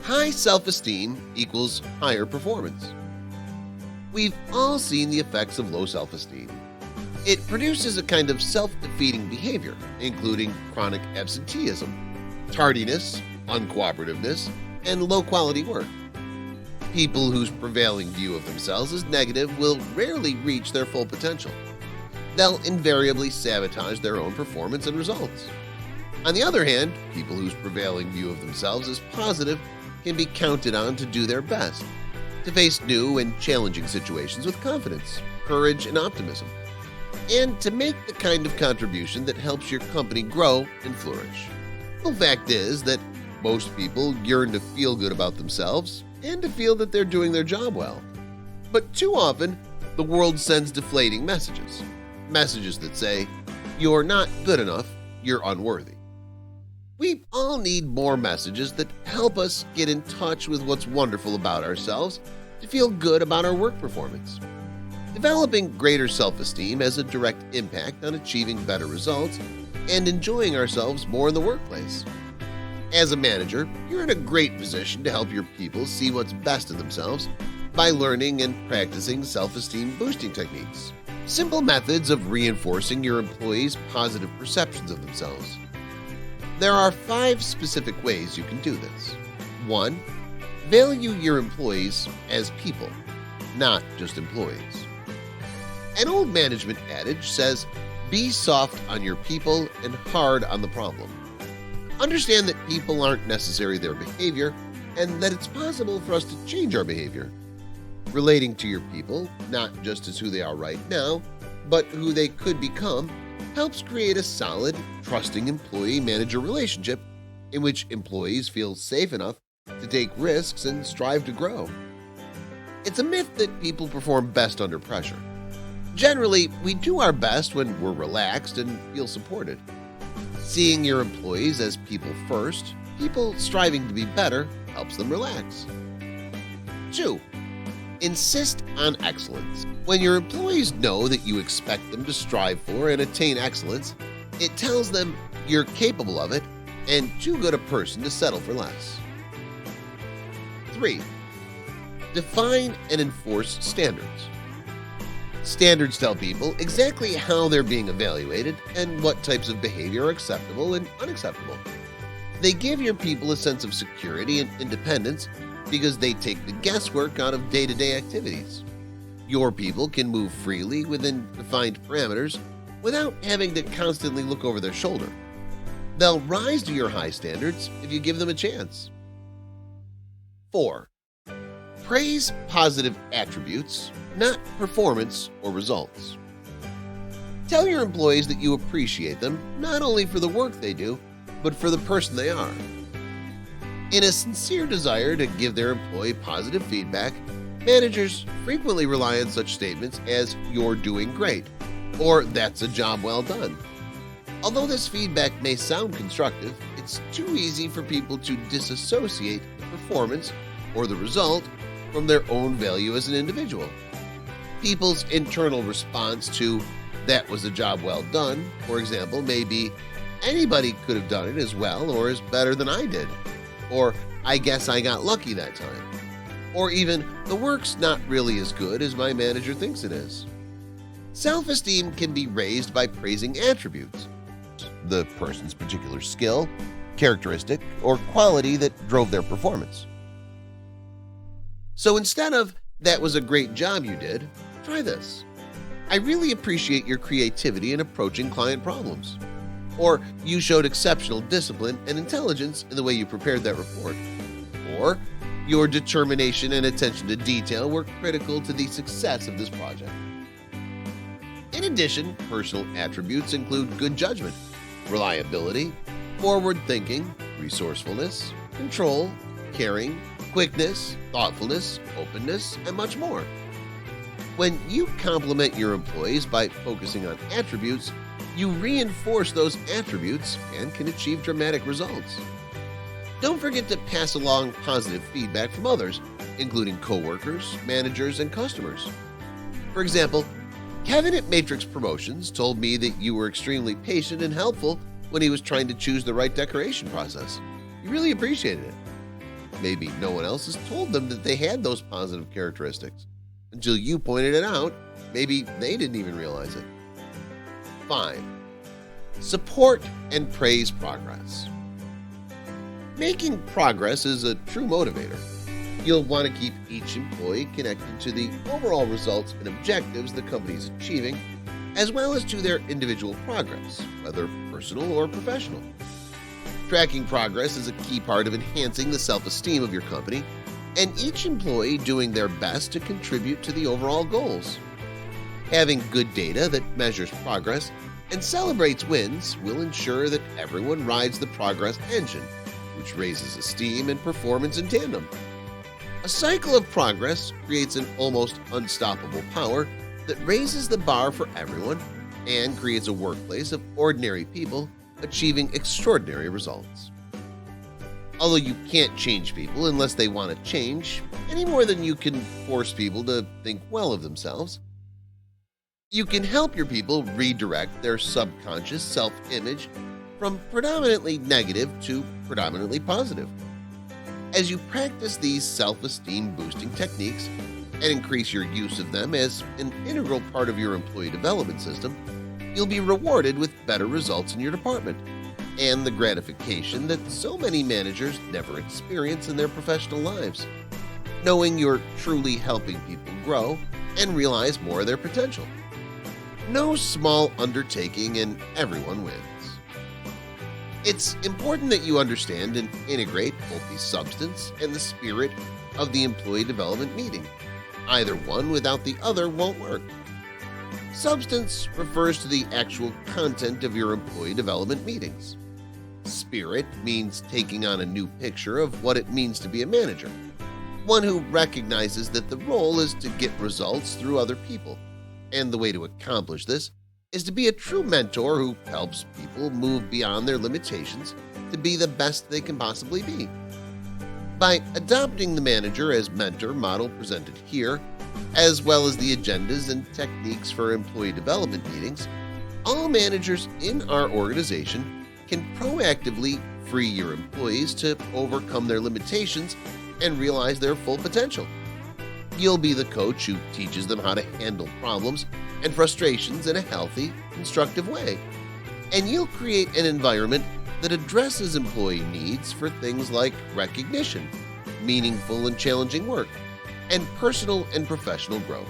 High self-esteem equals higher performance. We've all seen the effects of low self-esteem. It produces a kind of self-defeating behavior, including chronic absenteeism, tardiness, uncooperativeness, and low-quality work. People whose prevailing view of themselves is negative will rarely reach their full potential. They'll invariably sabotage their own performance and results. On the other hand, people whose prevailing view of themselves is positive can be counted on to do their best, to face new and challenging situations with confidence, courage, and optimism, and to make the kind of contribution that helps your company grow and flourish. The fact is that most people yearn to feel good about themselves and to feel that they're doing their job well. But too often, the world sends deflating messages. Messages that say, "You're not good enough, you're unworthy." We all need more messages that help us get in touch with what's wonderful about ourselves to feel good about our work performance. Developing greater self-esteem has a direct impact on achieving better results and enjoying ourselves more in the workplace. As a manager, you're in a great position to help your people see what's best in themselves by learning and practicing self-esteem boosting techniques, simple methods of reinforcing your employees' positive perceptions of themselves. There are 5 specific ways you can do this. 1. Value your employees as people, not just employees. An old management adage says, "Be soft on your people and hard on the problem." Understand that people aren't necessarily their behavior and that it's possible for us to change our behavior. Relating to your people, not just as who they are right now, but who they could become, helps create a solid, trusting employee-manager relationship in which employees feel safe enough to take risks and strive to grow. It's a myth that people perform best under pressure. Generally, we do our best when we're relaxed and feel supported. Seeing your employees as people first, people striving to be better, helps them relax. 2. Insist on excellence. When your employees know that you expect them to strive for and attain excellence, it tells them you're capable of it and too good a person to settle for less. 3. Define and enforce standards. Standards tell people exactly how they're being evaluated and what types of behavior are acceptable and unacceptable. They give your people a sense of security and independence because they take the guesswork out of day-to-day activities. Your people can move freely within defined parameters without having to constantly look over their shoulder. They'll rise to your high standards if you give them a chance. 4. Praise positive attributes, not performance or results. Tell your employees that you appreciate them not only for the work they do, but for the person they are. In a sincere desire to give their employee positive feedback, managers frequently rely on such statements as "you're doing great" or "that's a job well done." Although this feedback may sound constructive, it's too easy for people to disassociate the performance or the result from their own value as an individual. People's internal response to "that was a job well done," for example, may be "anybody could have done it as well or as better than I did," or "I guess I got lucky that time," or even "the work's not really as good as my manager thinks it is." Self-esteem can be raised by praising attributes, the person's particular skill, characteristic, or quality that drove their performance. So instead of "that was a great job you did," try this: "I really appreciate your creativity in approaching client problems," or "you showed exceptional discipline and intelligence in the way you prepared that report," or "your determination and attention to detail were critical to the success of this project." In addition, personal attributes include good judgment, reliability, forward thinking, resourcefulness, control, caring, quickness, thoughtfulness, openness, and much more. When you compliment your employees by focusing on attributes, you reinforce those attributes and can achieve dramatic results. Don't forget to pass along positive feedback from others, including coworkers, managers, and customers. For example, Kevin at Matrix Promotions told me that you were extremely patient and helpful when he was trying to choose the right decoration process. He really appreciated it. Maybe no one else has told them that they had those positive characteristics. Until you pointed it out, maybe they didn't even realize it. 5. Support and praise progress. Making progress is a true motivator. You'll want to keep each employee connected to the overall results and objectives the company is achieving, as well as to their individual progress, whether personal or professional. Tracking progress is a key part of enhancing the self-esteem of your company, and each employee doing their best to contribute to the overall goals. Having good data that measures progress and celebrates wins will ensure that everyone rides the progress engine, which raises esteem and performance in tandem. A cycle of progress creates an almost unstoppable power that raises the bar for everyone and creates a workplace of ordinary people achieving extraordinary results. Although you can't change people unless they want to change, any more than you can force people to think well of themselves, you can help your people redirect their subconscious self-image from predominantly negative to predominantly positive. As you practice these self-esteem boosting techniques and increase your use of them as an integral part of your employee development system, you'll be rewarded with better results in your department and the gratification that so many managers never experience in their professional lives, knowing you're truly helping people grow and realize more of their potential. No small undertaking and everyone wins. It's important that you understand and integrate both the substance and the spirit of the employee development meeting. Either one without the other won't work. Substance refers to the actual content of your employee development meetings. Spirit means taking on a new picture of what it means to be a manager, one who recognizes that the role is to get results through other people, and the way to accomplish this is to be a true mentor who helps people move beyond their limitations to be the best they can possibly be. By adopting the manager as mentor model presented here, as well as the agendas and techniques for employee development meetings, all managers in our organization can proactively free your employees to overcome their limitations and realize their full potential. You'll be the coach who teaches them how to handle problems and frustrations in a healthy, constructive way. And you'll create an environment that addresses employee needs for things like recognition, meaningful and challenging work, and personal and professional growth.